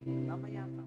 Mamaya pa.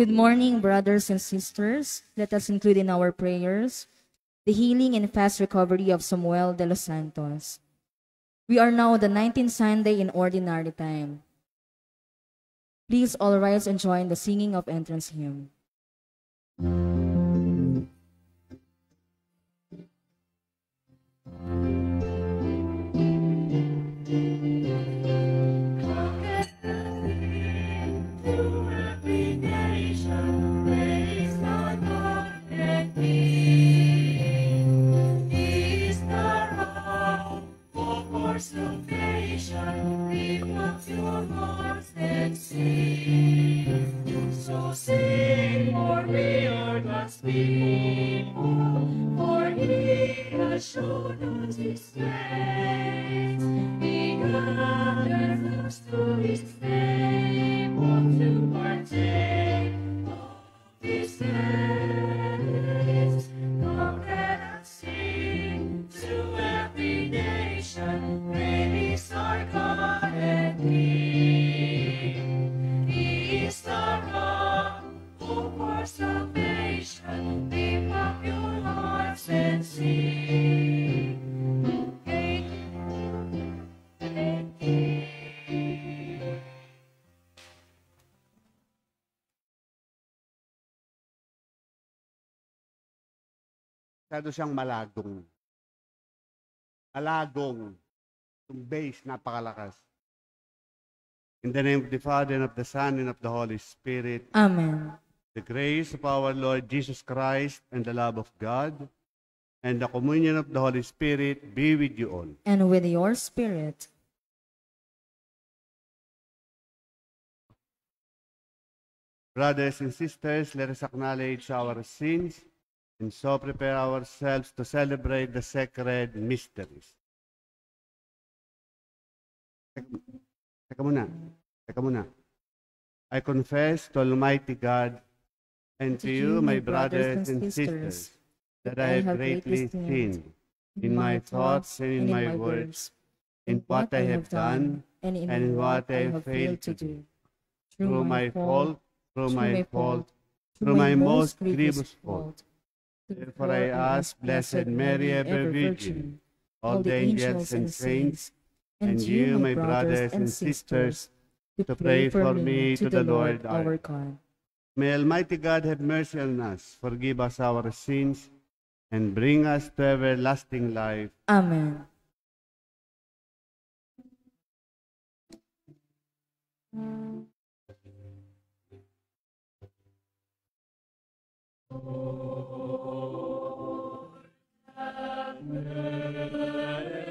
Good morning, brothers and sisters. Let us include in our prayers the healing and fast recovery of Samuel de los Santos. We are now the 19th Sunday in Ordinary Time. Please all rise and join the singing of entrance hymn. So sing, for we are God's people, for He has shown us His grace. We gather close to His name, want to partake of His name. masyado siyang malagong. Malagong. Yung base, napakalakas. In the name of the Father, and of the Son, and of the Holy Spirit. Amen. The grace of our Lord Jesus Christ, and the love of God, and the communion of the Holy Spirit be with you all. And with your spirit. Brothers and sisters, let us acknowledge our sins and so prepare ourselves to celebrate the sacred mysteries. Teka muna. I confess to Almighty God and to you, my brothers and sisters, that I have greatly sinned in my thoughts and in my words, in what I have done and in what I have failed to do. Through my fault, through my most grievous fault. Therefore I ask Blessed Mary, ever Virgin, all the angels and saints, and you, my brothers and sisters, to pray for me to the Lord our God. May Almighty God have mercy on us, forgive us our sins, and bring us to everlasting life. Amen.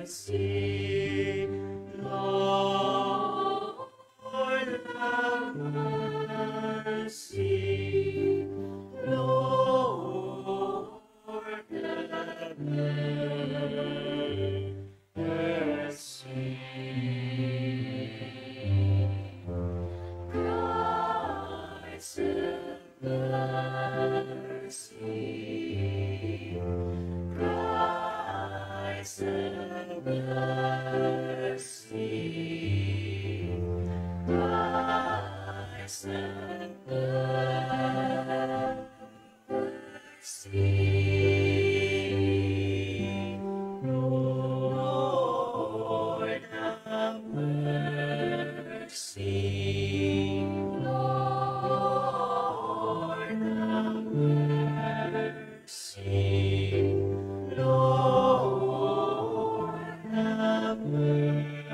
Mercy, Lord, have mercy. Lord, have mercy. Christ, have mercy. Christ, have mercy. Christ, have mercy. Lord, have mercy. Lord, have mercy. Lord, have mercy.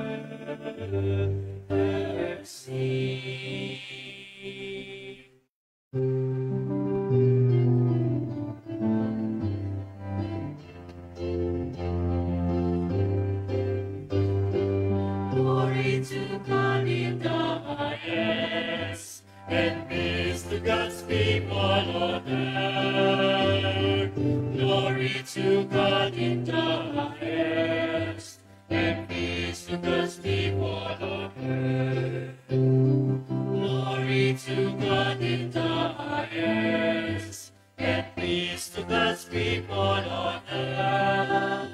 Glory to God in the highest, and peace to God's people on earth. Glory to God in the highest, and peace to God's people on earth. Glory to God in the highest, and peace to God's people on earth.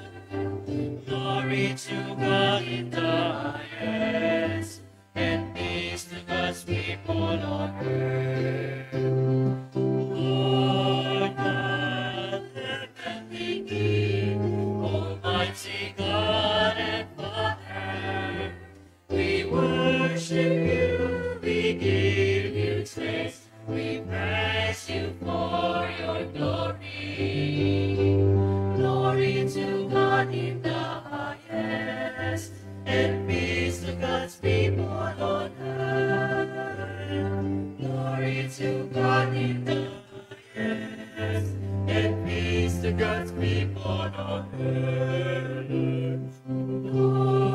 Glory to God in the highest, and peace to God's people on earth. Lord God, heavenly King, Almighty God and Father, we worship you, we give you praise, we praise you for your glory. Glory to God in the highest, and peace to God's people on earth. Glory to God in the highest, and peace to God's people on earth.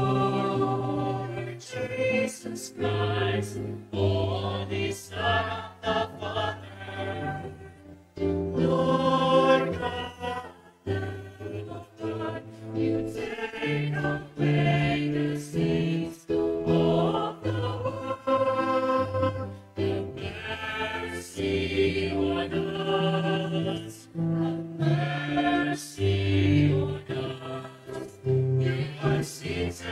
Lord Jesus Christ, Holy Son of the Father, Lord God, Lamb of God, you take away the sins of the world. Have mercy on us. Have mercy on us. You are seated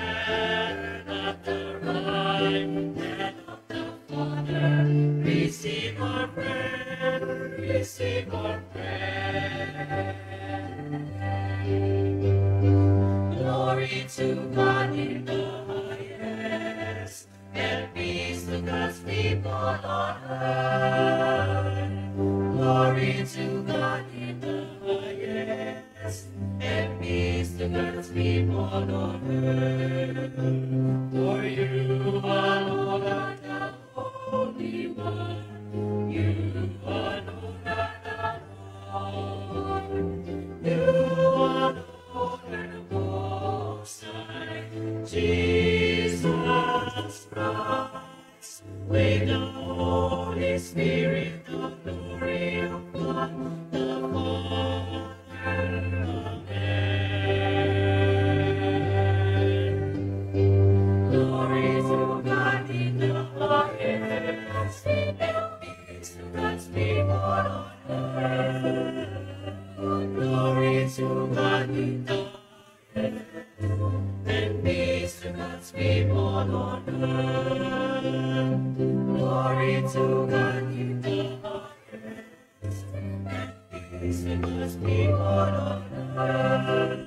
at the right hand of the Father. Receive our prayer. Receive our prayer. Glory to God in the highest, and peace to God's people on earth. Glory to God in the highest, to God's people on earth. For you alone are the Holy One. You alone are the Lord. You alone are the Most High. Jesus Christ, with the Holy Spirit, the glory of God, the Father. Glory to God in the highest, and peace to God's people on earth. Glory to God in the highest, and peace to God's people on earth. Glory to God in the highest, and peace to God's people on earth.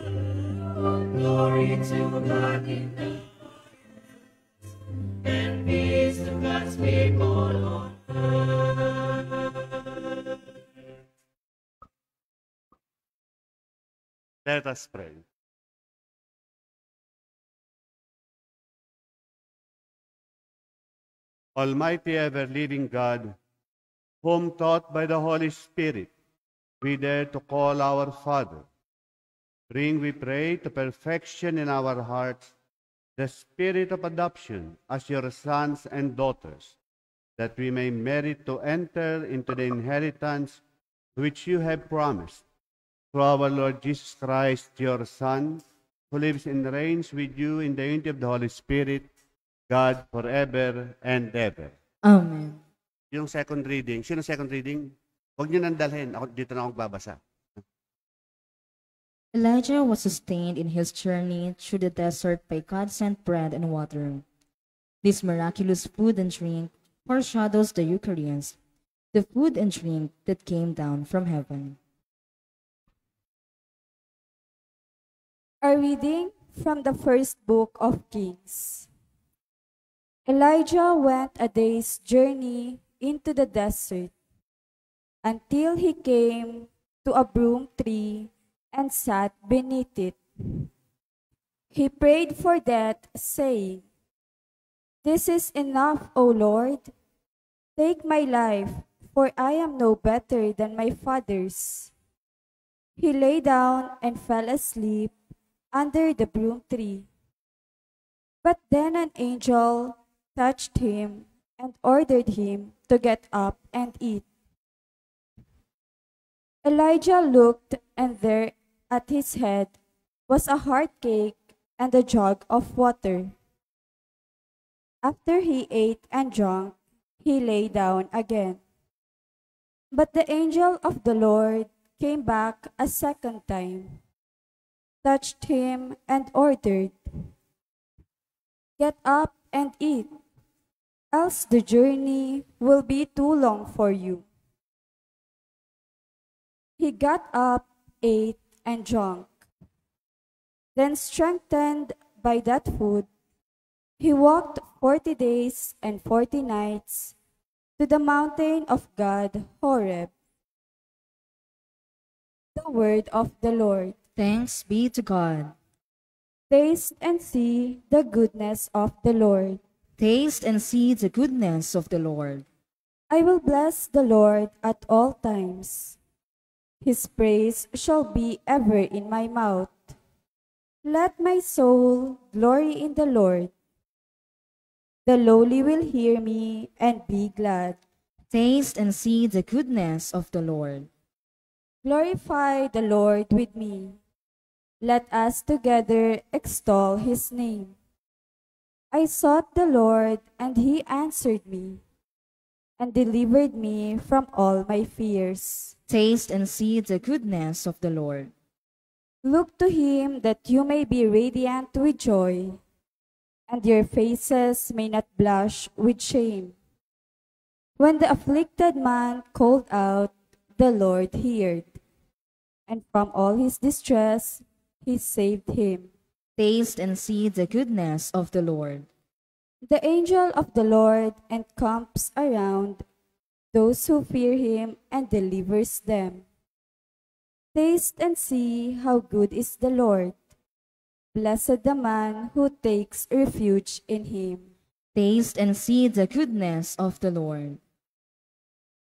Glory to God in the and peace to God's people on earth. Let us pray. Almighty ever-living God, whom taught by the Holy Spirit, we dare to call our Father. Bring, we pray, to perfection in our hearts the spirit of adoption as your sons and daughters, that we may merit to enter into the inheritance which you have promised. Through our Lord Jesus Christ, your Son, who lives and reigns with you in the unity of the Holy Spirit, God, forever and ever. Amen. Yung second reading, sino second reading? Huwag niyo nandalhin. Ako, dito na ako babasa. Elijah was sustained in his journey through the desert by God-sent bread and water. This miraculous food and drink foreshadows the Eucharist, the food and drink that came down from heaven. A reading from the first book of Kings. Elijah went a day's journey into the desert until he came to a broom tree and sat beneath it. He prayed for that, saying, "This is enough, O Lord. Take my life, for I am no better than my fathers." He lay down and fell asleep under the broom tree. But then an angel touched him and ordered him to get up and eat. Elijah looked, and there at his head was a hard cake and a jug of water. After he ate and drank, he lay down again. But the angel of the Lord came back a second time, touched him, and ordered, "Get up and eat, else the journey will be too long for you." He got up, ate, and drank. Then, strengthened by that food, he walked 40 days and 40 nights to the mountain of God, Horeb. The word of the Lord. Thanks be to God. Taste and see the goodness of the Lord. Taste and see the goodness of the Lord. I will bless the Lord at all times. His praise shall be ever in my mouth. Let my soul glory in the Lord. The lowly will hear me and be glad. Taste and see the goodness of the Lord. Glorify the Lord with me. Let us together extol his name. I sought the Lord, and he answered me, and delivered me from all my fears. Taste and see the goodness of the Lord. Look to him that you may be radiant with joy, and your faces may not blush with shame. When the afflicted man called out, the Lord heard, and from all his distress he saved him. Taste and see the goodness of the Lord. The angel of the Lord encamps around those who fear him and delivers them. Taste and see how good is the Lord. Blessed the man who takes refuge in him. Taste and see the goodness of the Lord.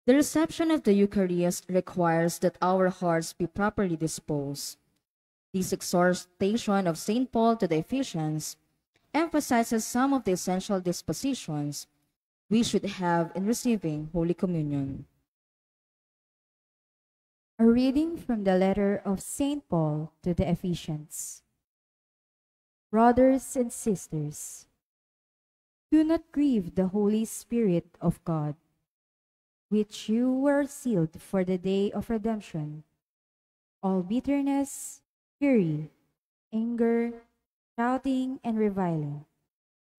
The reception of the Eucharist requires that our hearts be properly disposed. This exhortation of St. Paul to the Ephesians emphasizes some of the essential dispositions we should have in receiving Holy Communion. A reading from the letter of St. Paul to the Ephesians. Brothers and sisters, do not grieve the Holy Spirit of God, which you were sealed for the day of redemption. All bitterness, fury, anger, shouting, and reviling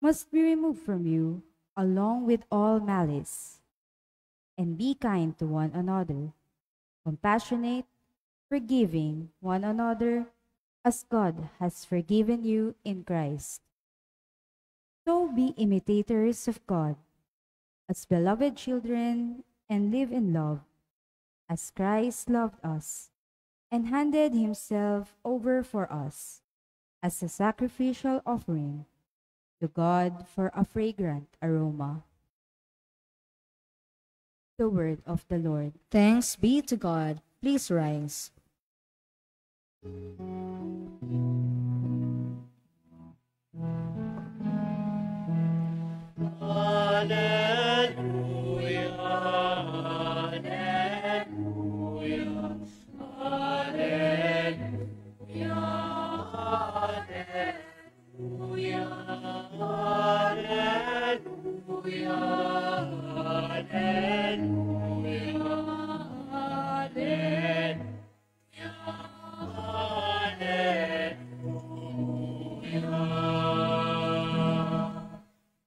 must be removed from you, along with all malice. And be kind to one another, compassionate, forgiving one another, as God has forgiven you in Christ. So be imitators of God, as beloved children, and live in love, as Christ loved us, and handed himself over for us, as a sacrificial offering to God for a fragrant aroma. The word of the Lord. Thanks be to God. Please rise. Hallelujah, hallelujah, hallelujah, hallelujah, hallelujah,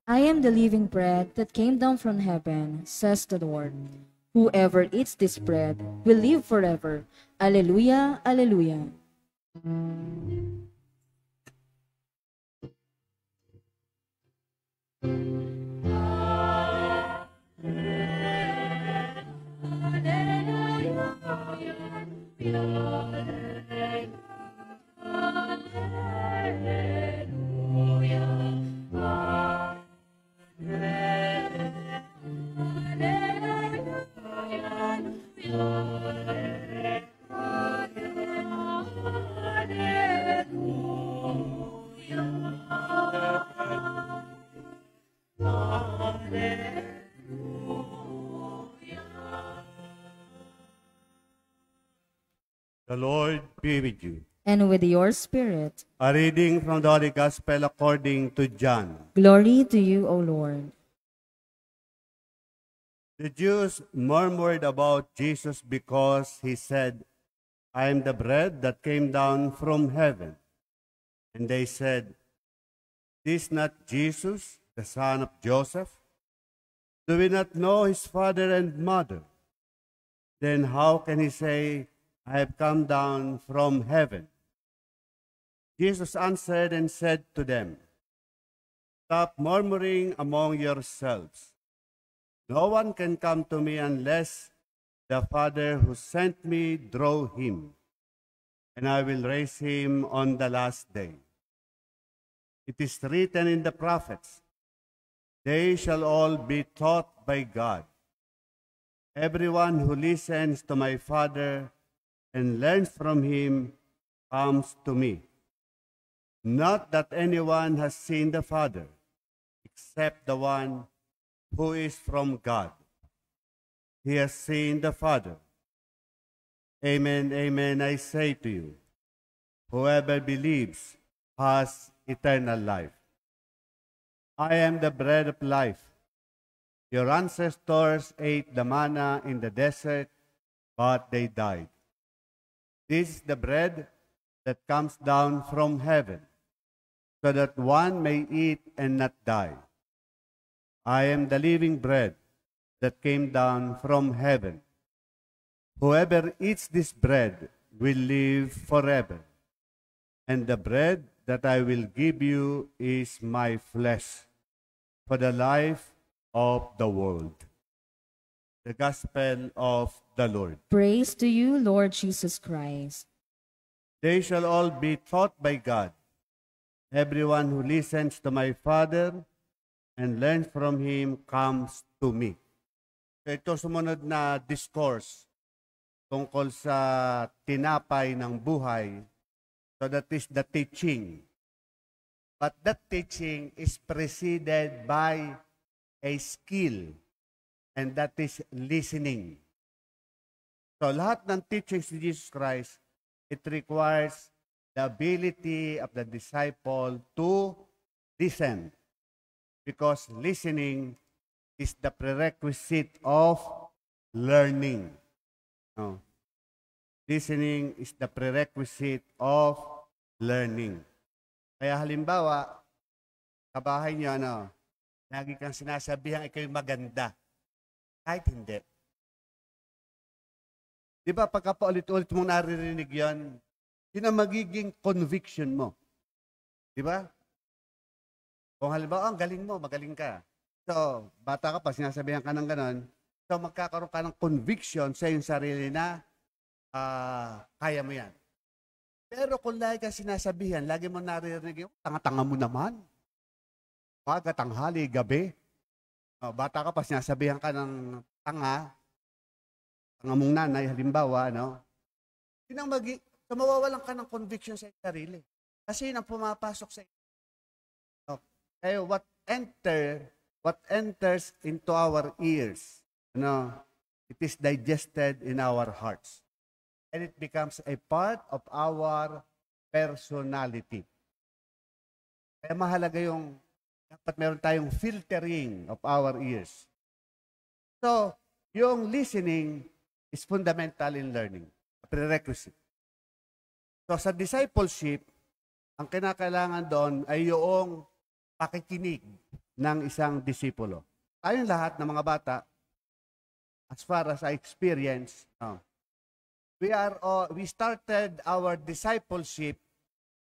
I am the living bread that came down from heaven, says the Lord. Whoever eats this bread will live forever. Alleluia, alleluia. The Lord be with you. And with your spirit. A reading from the Holy Gospel according to John. Glory to you, O Lord. The Jews murmured about Jesus because he said, I am the bread that came down from heaven. And they said, is not Jesus, the son of Joseph? Do we not know his father and mother? Then how can he say, I have come down from heaven? Jesus answered and said to them, stop murmuring among yourselves. No one can come to me unless the Father who sent me draw him, and I will raise him on the last day. It is written in the prophets, they shall all be taught by God. Everyone who listens to my Father and learns from him comes to me. Not that anyone has seen the Father, except the one who is from God. He has seen the Father. Amen, amen, I say to you, whoever believes has eternal life. I am the bread of life. Your ancestors ate the manna in the desert, but they died. This is the bread that comes down from heaven, so that one may eat and not die. I am the living bread that came down from heaven. Whoever eats this bread will live forever. And the bread that I will give you is my flesh, for the life of the world. The Gospel of the Lord. Praise to you, Lord Jesus Christ. They shall all be taught by God. Everyone who listens to my Father and learns from Him comes to me. So ito sumunod na discourse tungkol sa tinapay ng buhay. So that is the teaching. But that teaching is preceded by a skill, and that is listening. So lahat ng teachings ni Jesus Christ, it requires the ability of the disciple to listen. Because listening is the prerequisite of learning. No. Listening is the prerequisite of learning. Kaya halimbawa, kabahay niyo, lagi kang sinasabihan ikaw'y maganda. Kahit hindi. Di ba, pagka paulit-ulit mong naririnig yan, yun ang magiging conviction mo. Di ba? Kung halimbawa, ang galing mo, magaling ka. So, bata ka pa, sinasabihan ka ng ganon. So, magkakaroon ka ng conviction sa iyong sarili na kaya mo yan. Pero kung lagi ka sinasabihan, lagi mo naririnig yung tanga-tanga mo naman. Umaga, tanghali, gabi. Bata ka pa, sinasabihan ka ng tanga mong nanay, halimbawa, so mawawalan ka ng conviction sa sarili. Kasi yun ang pumapasok sa iyo. Kaya what enters into our ears, it is digested in our hearts. And it becomes a part of our personality. Kaya mahalaga yung dapat meron tayong filtering of our ears. So, yung listening is fundamental in learning, a prerequisite. So, sa discipleship, ang kinakailangan doon ay yung pakikinig ng isang disipulo. Tayong lahat ng mga bata, as far as I experience, we started our discipleship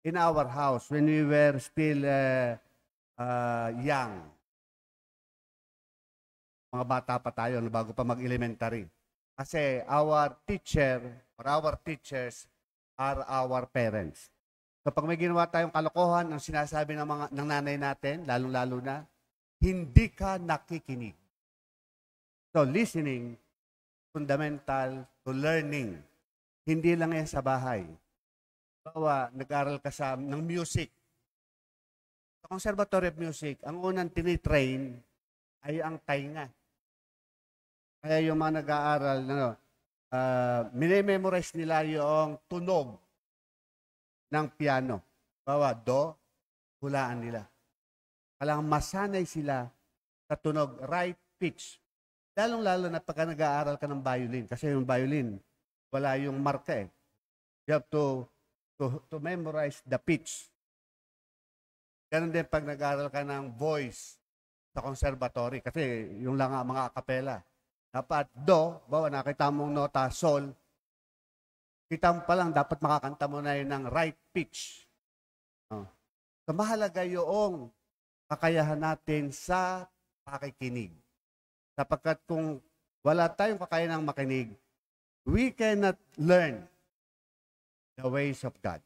in our house when we were still young. Mga bata pa tayo bago pa mag-elementary. Kasi our teachers are our parents. So pag may ginawa tayong kalokohan, ang sinasabi ng nanay natin, lalong-lalo na, hindi ka nakikinig. So listening, fundamental to learning. Hindi lang yan sa bahay. Bawa, nag-aral ka ng music. Sa Conservatory of Music, ang unang tinitrain ay ang tainga. Kaya yung mga nag-aaral, minememorize nila yung tunog ng piano. Bawa, do, hulaan nila. Kailangan masanay sila sa tunog, right pitch. Lalong-lalo na pagka nag-aaral ka ng violin. Kasi yung violin, wala yung marka eh. You have to memorize the pitch. Ganun din pag nag-aaral ka ng voice sa conservatory. Kasi yung lang mga acapella. Dapat do, bawa nakita mong nota, sol. Kita mo pa lang, dapat makakanta mo na yun ng right pitch. So mahalaga yung kakayahan natin sa pakikinig. Sapagkat kung wala tayong kakayahan ng makinig, we cannot learn the ways of God.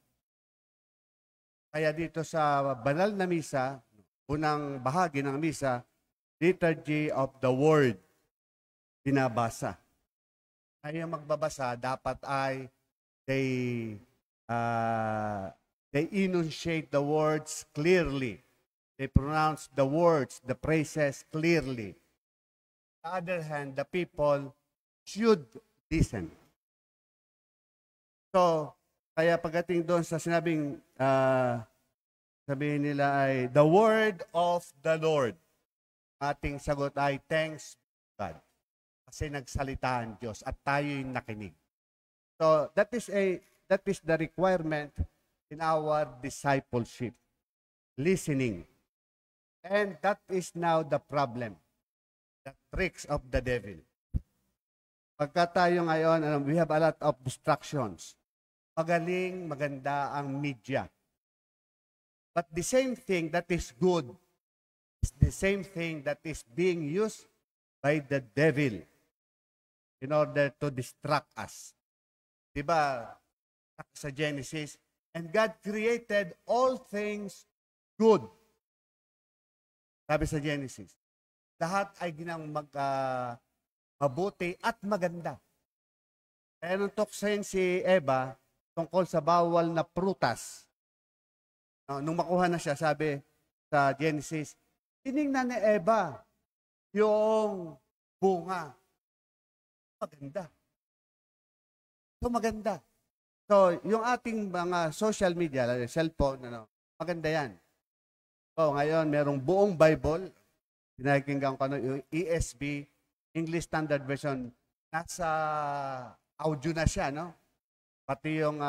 Kaya dito sa banal na misa, unang bahagi ng misa, liturgy of the word, binabasa. Kaya magbabasa, dapat ay they enunciate the words clearly. They pronounce the words, the phrases clearly. On the other hand, the people should listen. So, kaya pagdating doon sa sinabing, sabihin nila ay, the word of the Lord. Ating sagot ay, thanks God. Kasi nagsalita ang Diyos at tayo'y nakinig. So, that is the requirement in our discipleship. Listening. And that is now the problem. The tricks of the devil. Pagka tayo ngayon, we have a lot of distractions. Magaling, maganda ang media. But the same thing that is good is the same thing that is being used by the devil in order to distract us. Diba, sa Genesis, and God created all things good. Sabi sa Genesis, lahat ay ginang mabuti at maganda. Kaya nung tuksayin si Eva tungkol sa bawal na prutas, nung makuha na siya, sabi sa Genesis, tinignan ni Eva yung bunga. Maganda. So, maganda. So, yung ating mga social media, cellphone, maganda yan. So, ngayon, merong buong Bible. Pinakinggan ko yung ESV, English Standard Version. Nasa audio na siya, no? Pati yung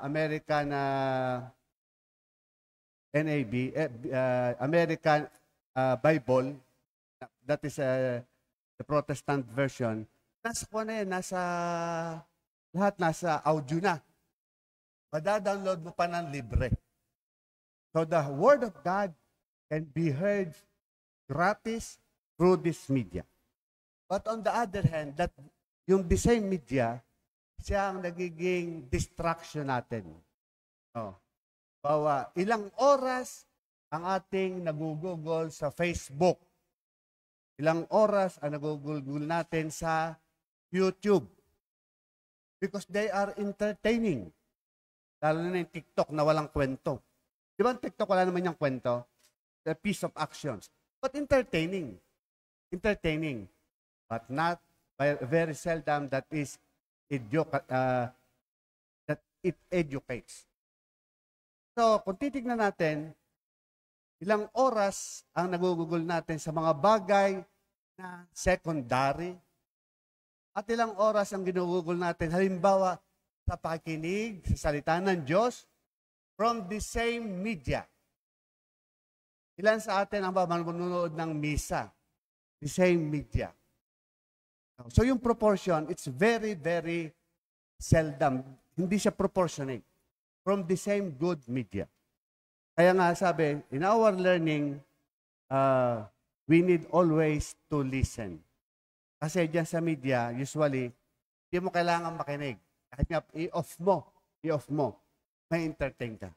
American NAB, American Bible, that is the Protestant version. Nasa ko na yan, lahat nasa audio na. Madadownload mo pa ng libre. So the Word of God can be heard gratis through this media. But on the other hand, that yung the same media, siya ang nagiging distraction natin. Bawa, ilang oras ang ating nagugugol sa Facebook. Ilang oras ang nagugugol natin sa YouTube. Because they are entertaining. Lalo na yung TikTok na walang kwento. Di ba ang TikTok wala naman yung kwento? A piece of actions. But entertaining. Entertaining. But not, very seldom that it educates. So, kung titignan natin, ilang oras ang nagugugol natin sa mga bagay na secondary, at ilang oras ang ginugugol natin, halimbawa, sa pakikinig, sa salita ng Diyos, from the same media. Ilan sa atin ang manunood ng misa? The same media. So yung proportion, it's very, very seldom. Hindi siya proportionate. From the same good media. Kaya nga sabi, in our learning, we need always to listen. Kasi dyan sa media, usually, hindi mo kailangan makinig. Kahit nga, i-off mo, may entertain ka.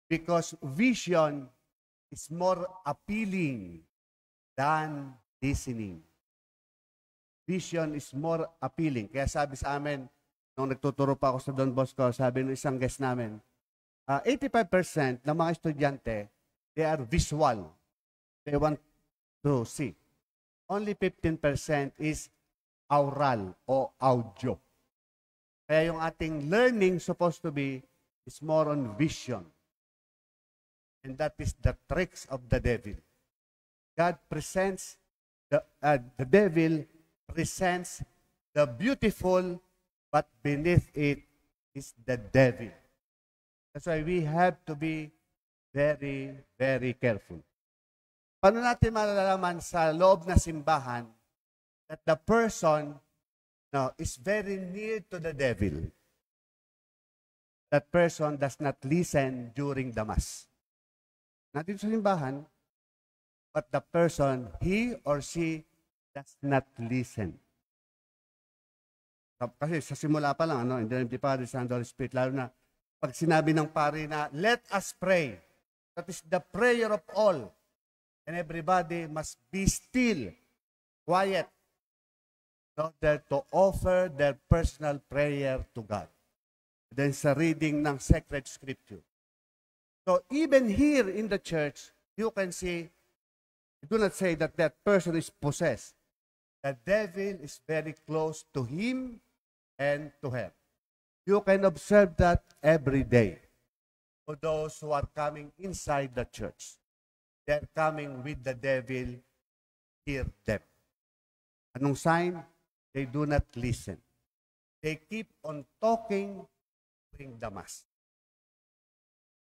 Because vision is more appealing than listening. Vision is more appealing. Kaya sabi sa amin, nung nagtuturo pa ako sa Don Bosco, sabi ng isang guest namin, 85% ng mga estudyante, they are visual. They want to see. Only 15% is aural o audio. Kaya yung ating learning supposed to be is more on vision. And that is the tricks of the devil. God presents, the devil presents the beautiful, but beneath it is the devil. That's why we have to be very, very careful. Paano natin malalaman sa loob na simbahan that the person is very near to the devil? That person does not listen during the Mass. Not dito sa simbahan, but the person, he or she, does not listen. Kasi sa simula pa lang, in the name of the Father, Son, and Holy Spirit, lalo na pag sinabi ng pari na, let us pray. That is the prayer of all. And everybody must be still, quiet, in order to offer their personal prayer to God. Then sa reading ng sacred scripture. So even here in the church, you can see, do not say that that person is possessed. The devil is very close to him and to her. You can observe that every day. For those who are coming inside the church, they're coming with the devil, hear them. Anong sign? They do not listen. They keep on talking during the Mass.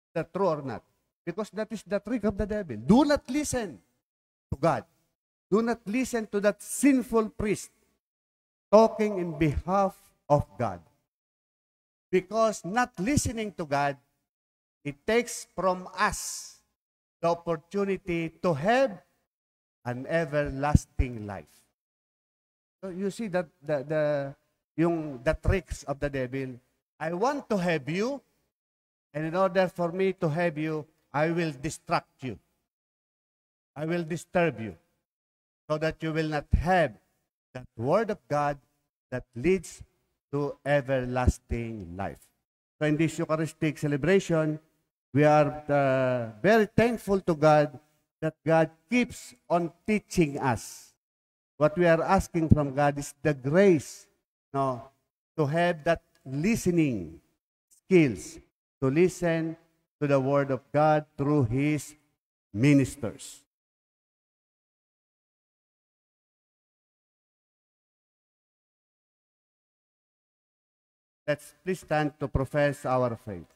Is that true or not? Because that is the trick of the devil. Do not listen to God. Do not listen to that sinful priest talking in behalf of God. Because not listening to God, it takes from us the opportunity to have an everlasting life. So you see that the tricks of the devil. I want to have you, and in order for me to have you, I will distract you. I will disturb you so that you will not have that word of God that leads to everlasting life. So in this Eucharistic celebration, we are very thankful to God that God keeps on teaching us. What we are asking from God is the grace, no, to have that listening skills, to listen to the Word of God through His ministers. Let's please stand to profess our faith.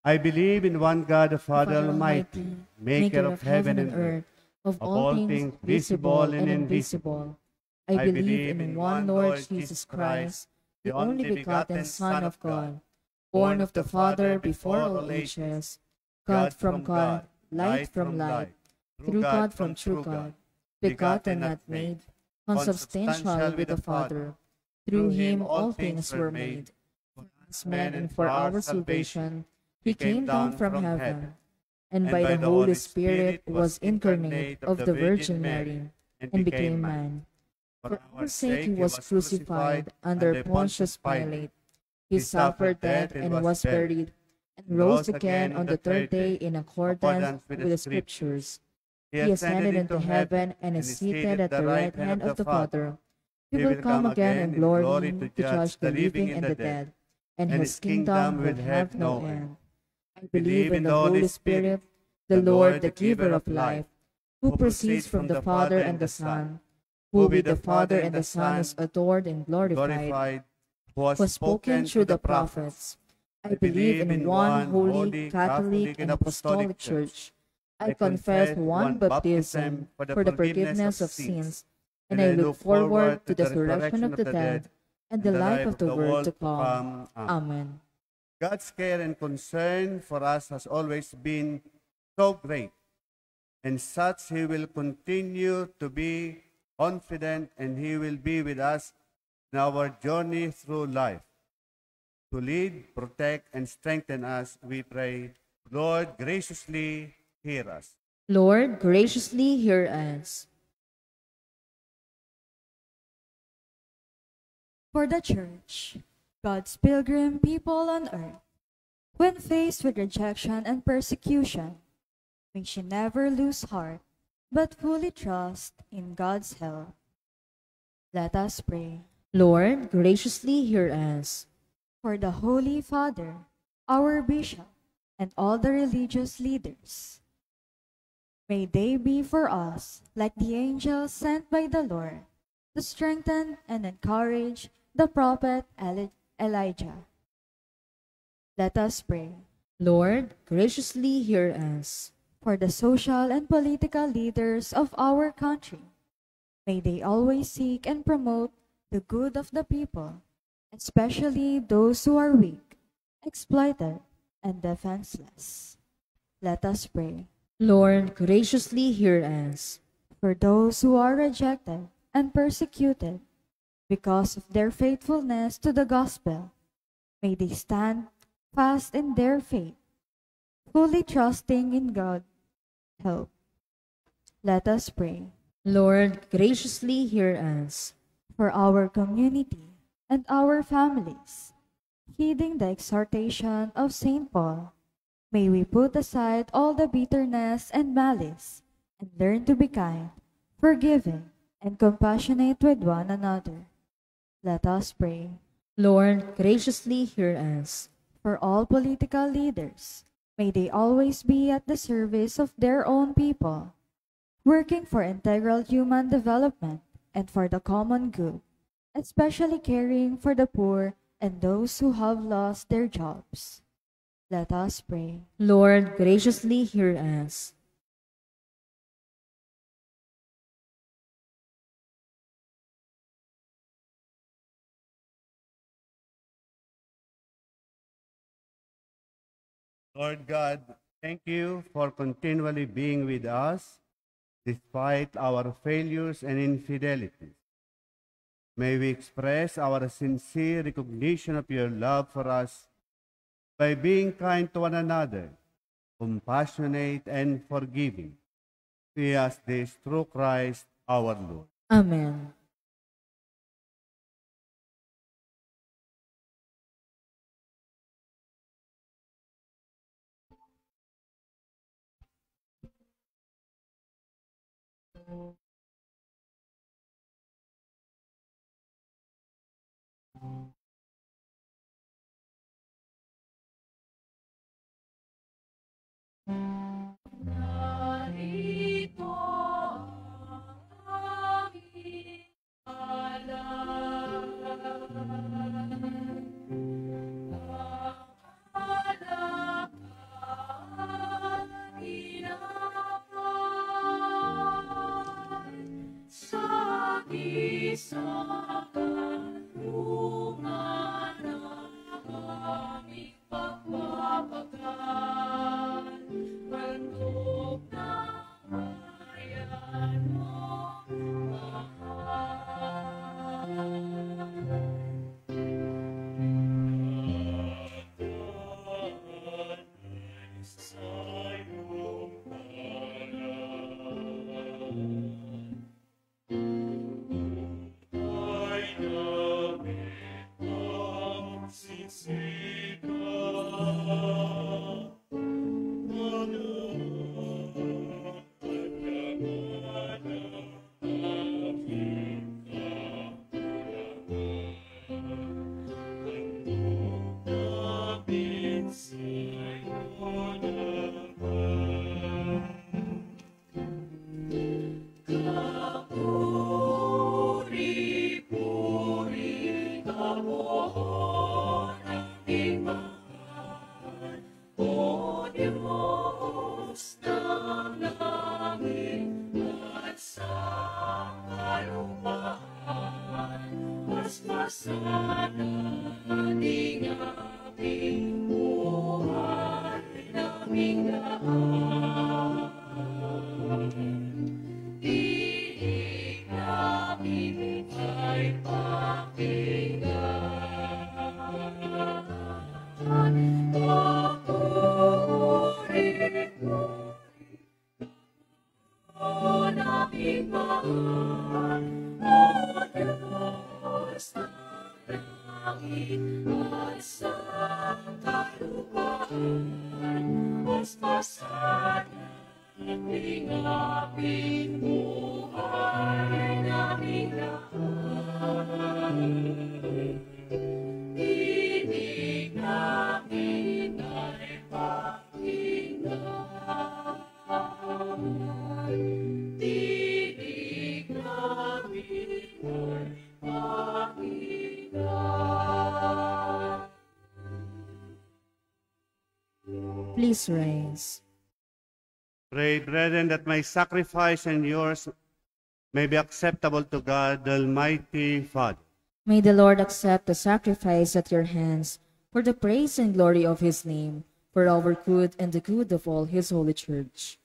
I believe in one God, the Father Almighty, maker of heaven and earth, of all things visible and invisible. I believe in one Lord Jesus Christ, the only begotten Son of God, born of the Father before all ages, God from God, light from light, true God from true God, begotten not made, consubstantial with the Father. Through him all things were made. For us men and for our salvation, he came down from heaven, and by the Holy Spirit was incarnate of the Virgin Mary, and became man. For our sake he was crucified under Pontius Pilate. He suffered death and was buried, and rose again on the third day in accordance with the Scriptures. He ascended into heaven and is seated at the right hand of the Father. He will come again in glory to judge the living and the dead, and his kingdom will have no end. I believe in the Holy Spirit, the Lord, the giver of life, who proceeds from the Father and the Son, who with the Father and the Son is adored and glorified, was spoken through the prophets. I believe in one holy, Catholic, and Apostolic Church. I confess one baptism for the forgiveness of sins, and I look forward to the resurrection of the dead and the life of the world to come. Amen. God's care and concern for us has always been so great, and such He will continue to be confident, and He will be with us in our journey through life. To lead, protect, and strengthen us, we pray. Lord, graciously hear us. Lord, graciously hear us. For the Church, God's pilgrim people on earth, when faced with rejection and persecution, may she never lose heart, but fully trust in God's help. Let us pray. Lord, graciously hear us. For the Holy Father, our Bishop, and all the religious leaders, may they be for us like the angels sent by the Lord to strengthen and encourage the prophet Elijah. Let us pray. Lord, graciously hear us. For the social and political leaders of our country, may they always seek and promote the good of the people, especially those who are weak, exploited, and defenseless. Let us pray. Lord, graciously hear us. For those who are rejected and persecuted because of their faithfulness to the gospel, may they stand fast in their faith, fully trusting in God's help. Let us pray. Lord, graciously hear us. For our community and our families, heeding the exhortation of St. Paul, may we put aside all the bitterness and malice and learn to be kind, forgiving, and compassionate with one another. Let us pray. Lord, graciously hear us. For all political leaders, may they always be at the service of their own people, working for integral human development and for the common good, especially caring for the poor and those who have lost their jobs. Let us pray. Lord, graciously hear us. Lord God, thank you for continually being with us despite our failures and infidelities. May we express our sincere recognition of your love for us by being kind to one another, compassionate, and forgiving. See us this through Christ our Lord. Amen. Narito ang aming Please rise. Pray, brethren, that my sacrifice and yours may be acceptable to God, the Almighty Father. May the Lord accept the sacrifice at your hands for the praise and glory of his name, for our good and the good of all his holy church.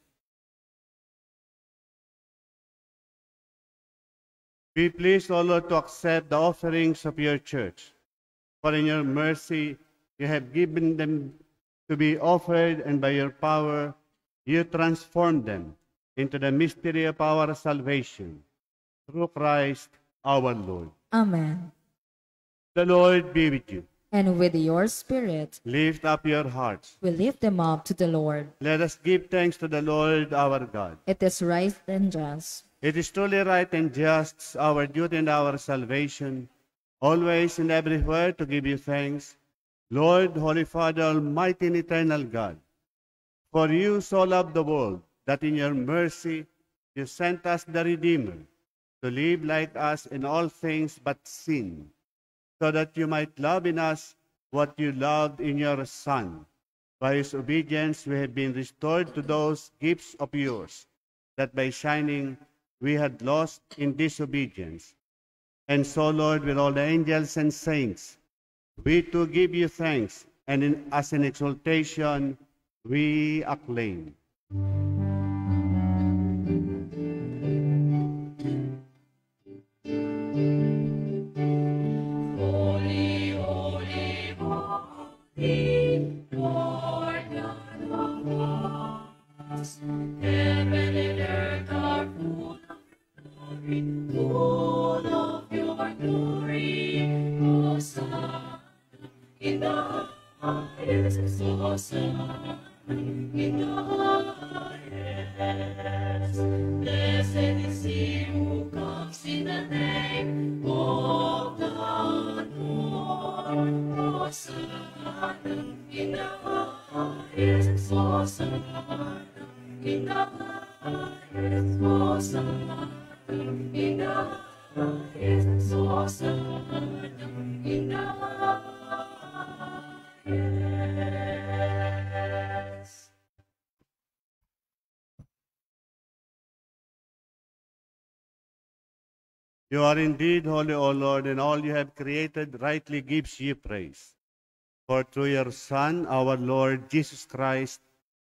Be pleased, O Lord, to accept the offerings of your church, for in your mercy you have given them to be offered, and by your power you transform them into the mystery of our salvation, through Christ our Lord. Amen. The Lord be with you. And with your spirit, Lift up your hearts. we lift them up to the Lord. Let us give thanks to the Lord our God. It is right and just. It is truly right and just, our duty and our salvation, always and everywhere to give you thanks, Lord, Holy Father, Almighty and eternal God. For you so loved the world that in your mercy you sent us the Redeemer to live like us in all things but sin, so that you might love in us what you loved in your Son. By his obedience we have been restored to those gifts of yours, that by shining we had lost in disobedience. And so, Lord, with all the angels and saints, we too give you thanks, and as an exaltation we acclaim. Holy, holy, holy, Lord God of all. Heaven and earth are full of your glory. Hosanna in the highest, Hosanna in the highest. Blessed is he who comes in the name of the Lord. Hosanna in the highest, Hosanna in the highest, Hosanna in the highest, Hosanna in the highest. You are indeed holy, O Lord, and all you have created rightly gives you praise. For through your Son, our Lord Jesus Christ,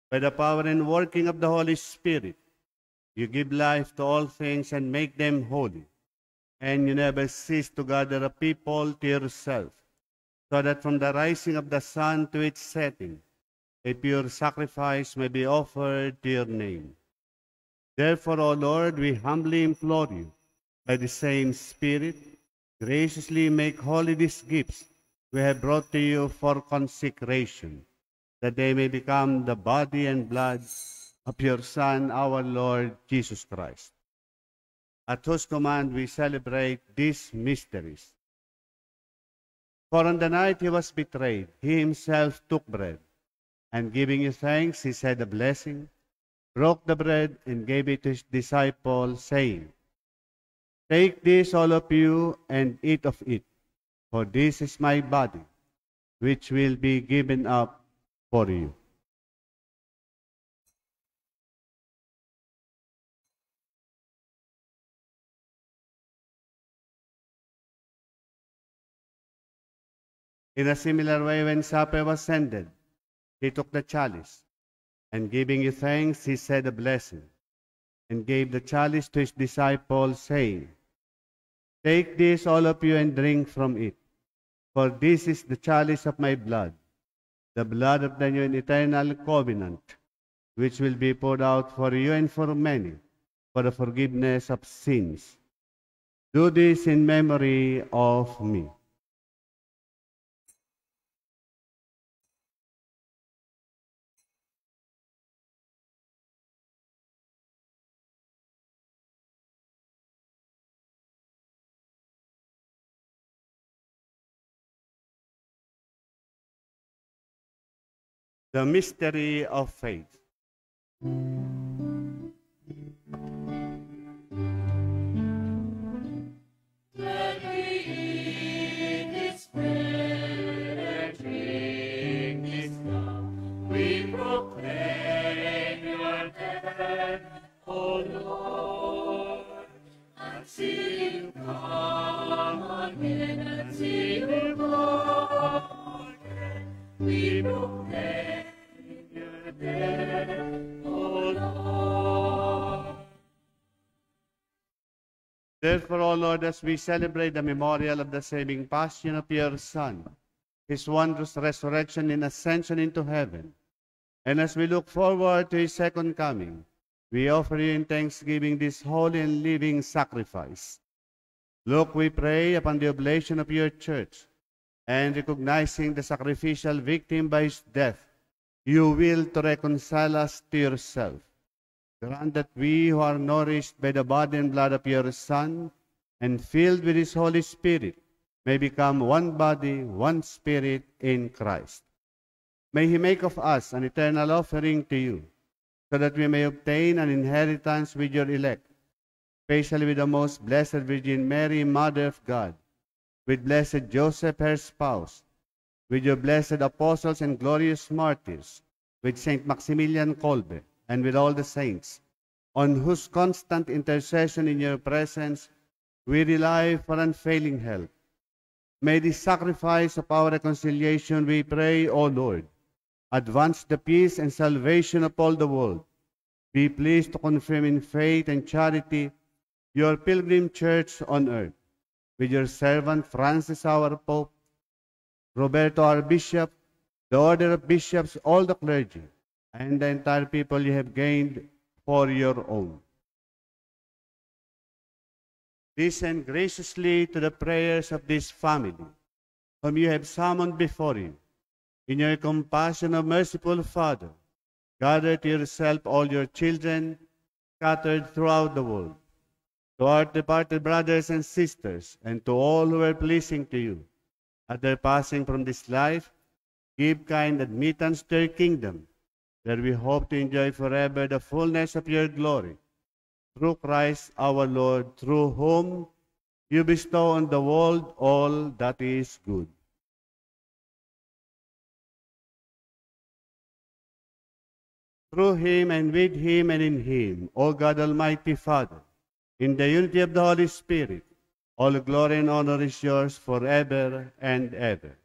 by the power and working of the Holy Spirit, you give life to all things and make them holy. And you never cease to gather a people to yourself, so that from the rising of the sun to its setting, a pure sacrifice may be offered to your name. Therefore, O Lord, we humbly implore you, by the same Spirit, graciously make holy these gifts we have brought to you for consecration, that they may become the body and blood of your Son, our Lord Jesus Christ, at whose command we celebrate these mysteries. For on the night he was betrayed, he himself took bread, and giving you thanks, he said a blessing, broke the bread, and gave it to his disciples, saying, "Take this, all of you, and eat of it, for this is my body, which will be given up for you." In a similar way, when supper was ended, he took the chalice, and giving you thanks, he said a blessing, and gave the chalice to his disciples, saying, "Take this, all of you, and drink from it, for this is the chalice of my blood, the blood of the new and eternal covenant, which will be poured out for you and for many, for the forgiveness of sins. Do this in memory of me." The mystery of faith. Let me eat this bread and drink this cup. We proclaim your death, O Lord, until you come again, until you come again. We proclaim your death, O Lord. Therefore, O Lord, as we celebrate the memorial of the saving passion of your Son, his wondrous resurrection and ascension into heaven, and as we look forward to his second coming, we offer you in thanksgiving this holy and living sacrifice. Look, we pray, upon the oblation of your church, and recognizing the sacrificial victim by his death, you will to reconcile us to yourself. Grant that we who are nourished by the body and blood of your Son and filled with his Holy Spirit may become one body, one spirit in Christ. May he make of us an eternal offering to you, so that we may obtain an inheritance with your elect, especially with the most blessed Virgin Mary, Mother of God, with blessed Joseph, her spouse, with your blessed apostles and glorious martyrs, with Saint Maximilian Kolbe, and with all the saints, on whose constant intercession in your presence we rely for unfailing help. May the sacrifice of our reconciliation, we pray, O Lord, advance the peace and salvation of all the world. Be pleased to confirm in faith and charity your pilgrim church on earth, with your servant Francis, our Pope, Roberto, our Bishop, the order of bishops, all the clergy, and the entire people you have gained for your own. Listen graciously to the prayers of this family, whom you have summoned before you. In your compassion, O merciful Father, gather to yourself all your children scattered throughout the world. To our departed brothers and sisters, and to all who are pleasing to you, at their passing from this life, give kind admittance to your kingdom, where we hope to enjoy forever the fullness of your glory. Through Christ our Lord, through whom you bestow on the world all that is good. Through him and with him and in him, O God Almighty Father, in the unity of the Holy Spirit, all glory and honor is yours forever and ever.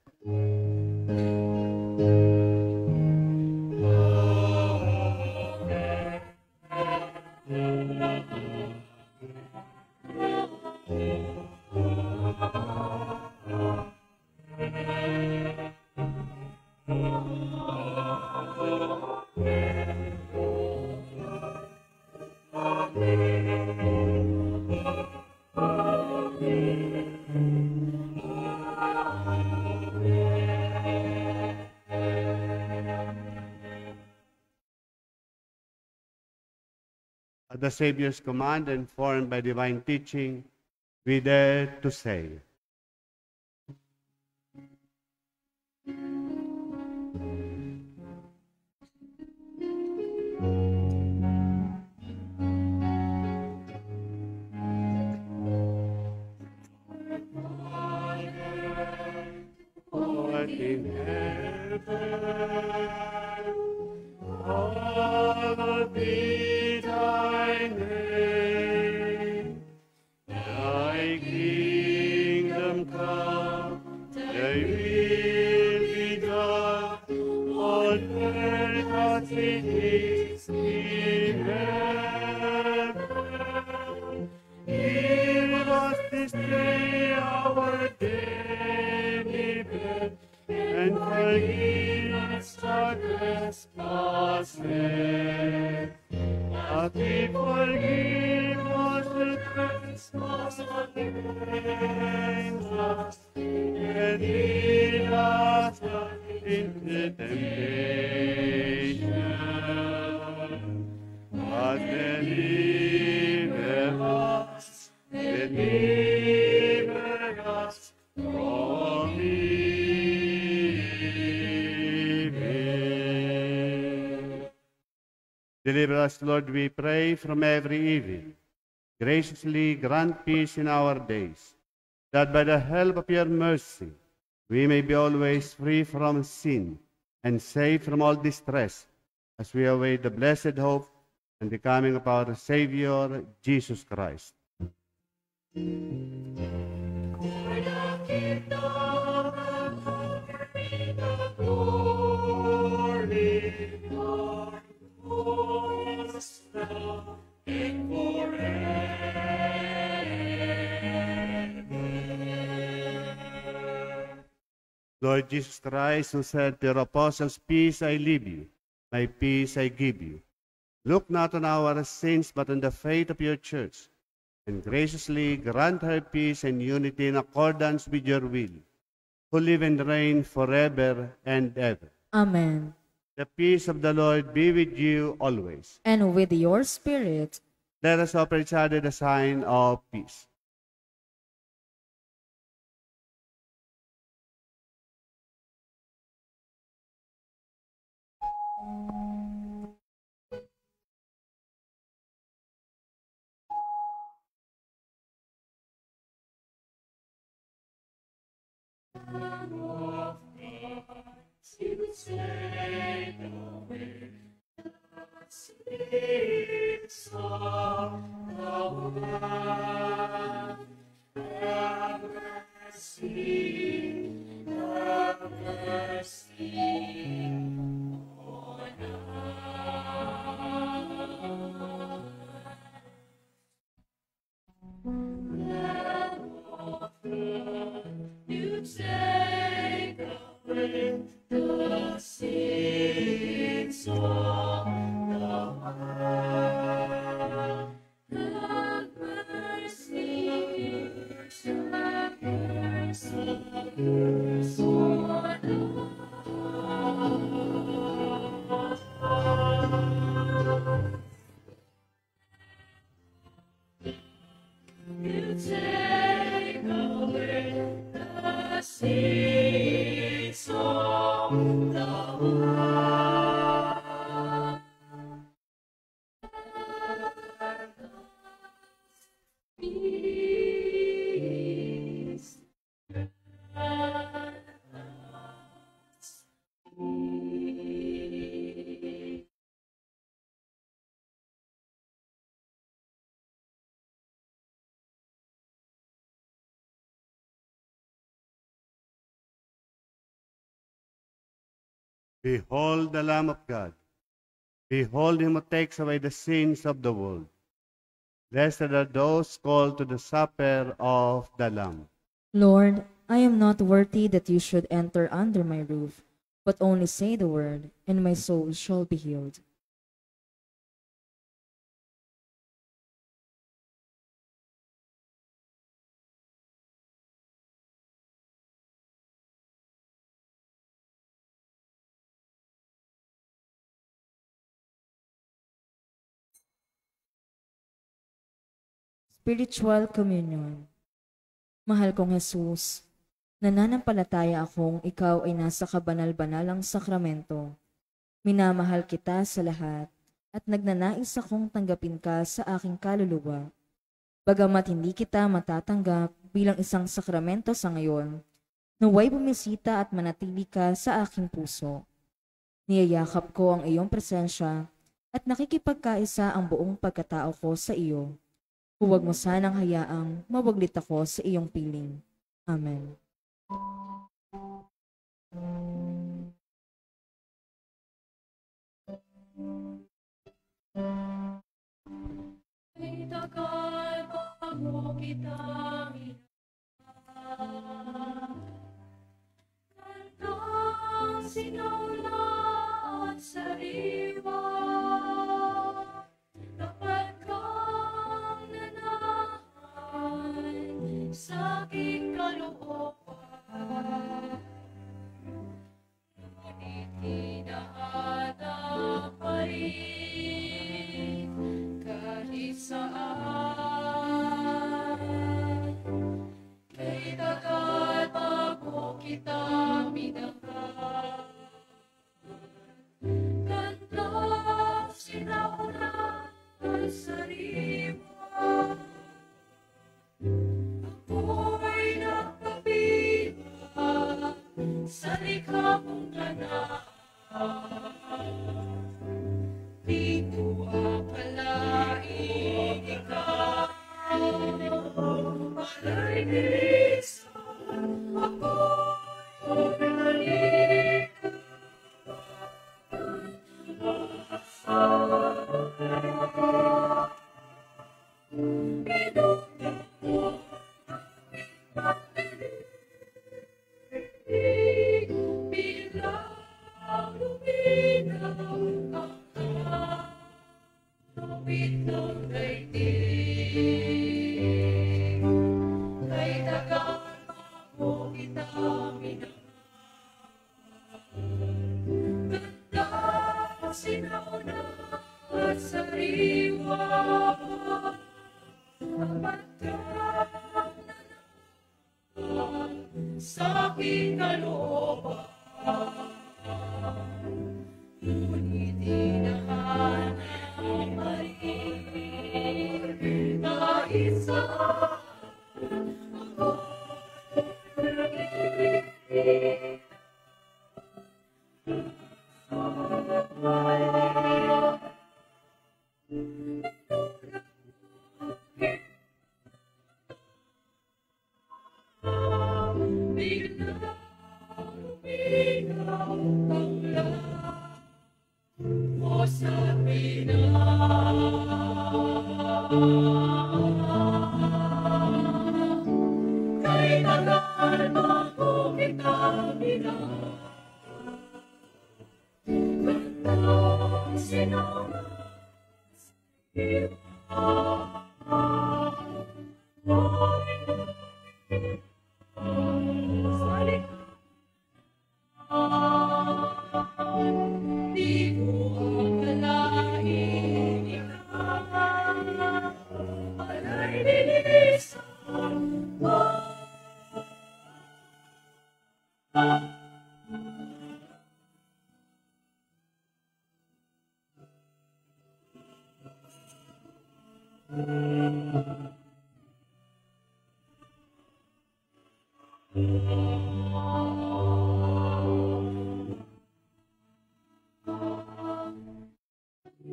At the Savior's command, informed by divine teaching, we dare to say, Lord in heaven, hallowed be thy name. Thy kingdom come, thy will be done, on earth as it is in heaven. Give us this day our daily bread, and forgive us our trespasses, as we forgive those who trespass against us. And lead us not into temptation, but deliver us from evil. Deliver us, Lord, we pray, from every evil. Graciously grant peace in our days, that by the help of your mercy we may be always free from sin and safe from all distress, as we await the blessed hope and the coming of our Savior, Jesus Christ. Lord Jesus Christ, who said to your apostles, "Peace I leave you, my peace I give you," look not on our sins, but on the faith of your church, and graciously grant her peace and unity in accordance with your will, who live and reign forever and ever. Amen. The peace of the Lord be with you always. And with your spirit. Let us offer each other the sign of peace. You take away the sins of You take away the seas of the world. Peace. Behold the Lamb of God. Behold him who takes away the sins of the world. Blessed are those called to the supper of the Lamb. Lord, I am not worthy that you should enter under my roof, but only say the word, and my soul shall be healed. Spiritual Communion. Mahal kong Jesus, nananampalataya akong ikaw ay nasa kabanal-banalang sakramento. Minamahal kita sa lahat at nagnanais akong tanggapin ka sa aking kaluluwa. Bagamat hindi kita matatanggap bilang isang sakramento sa ngayon, naway bumisita at manatili ka sa aking puso. Niyayakap ko ang iyong presensya at nakikipagkaisa ang buong pagkatao ko sa iyo. Huwag mo sanang hayaang mawaglit ako sa iyong piling. Amen. Ay tagal bago kita minahal. Kantang sinawla at sariwa. Dapat kang nanahan sa aking kalooban. Ngunit hinahanap pa rin kahit saan. Kay tagal bago kita minahal. Ganda sinawla at sariwa. Ako'y nagpapila sa likha mong ganap. Di ko akalain ikaw alay bilisan. Ako'y nalikan. Bilang luminaw ang kapit ng daigdig. Kay tagal bago kita minahal. Ganda sinauna at sariwa. Dapat kang nanahan sa aking kalooban. Ngunit hinahanap pa rin kahit saan. Ako'y nag-iibig. Biglang luminaw ang lahat mo sa pinag. Kay tagal bago kita minahal. Gandang sinawla sa iyo. Ako'y nagpapila sa likha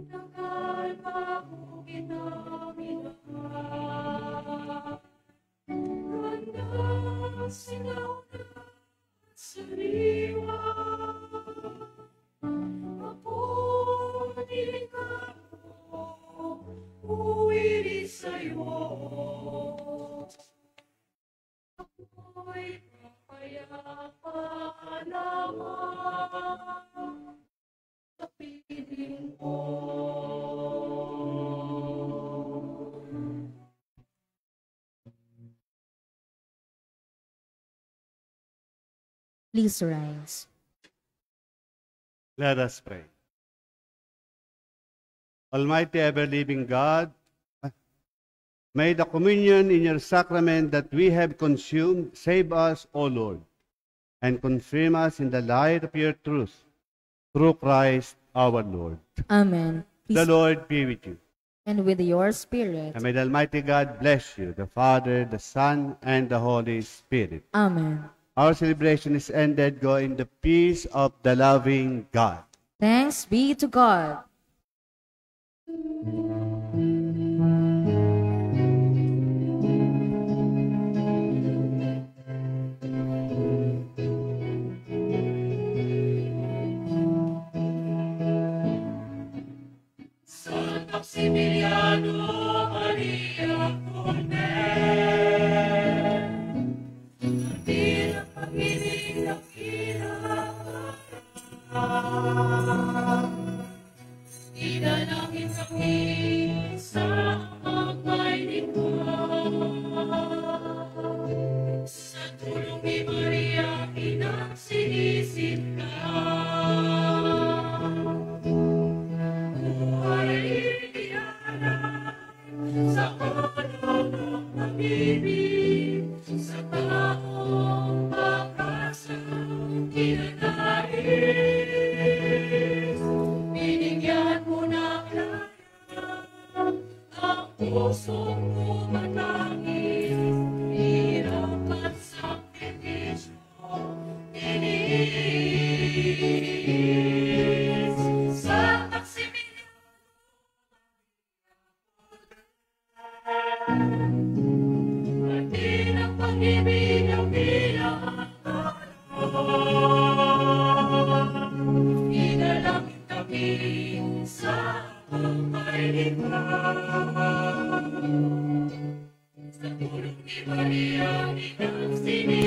Tagal bago kita minahal. Ganda, singaw na sariwa. Ako'y ikaw, uwiri sa'yo. Ako'y kapayapa lamang sa piling ko. Please rise. Let us pray. Almighty ever-living God, may the communion in your sacrament that we have consumed save us, O Lord, and confirm us in the light of your truth, through Christ our Lord. Amen. The Please, Lord be with you. and with your spirit. And may the Almighty God bless you, the Father, the Son, and the Holy Spirit. Amen. Our celebration is ended. Go in the peace of the loving God. Thanks be to God. San Maximiliano Maria Colmen, di na pag-ibig ng kinakaraan. Idalangin kami sa amang may likha. Sa tulong ni Maria, inang sinisinta. Buhay iyanan sa kanong ng pag-ibig, sa taong pagkasang kinanais. Binigyan mo ng laya ang pusong kumatangis, hirap at sakripisyo tiniis. Sa Maximiliano pati ng pag-ibig ang bilang idalangin kami sa may likha. Sa tulong ni Maria, inang sinisinta.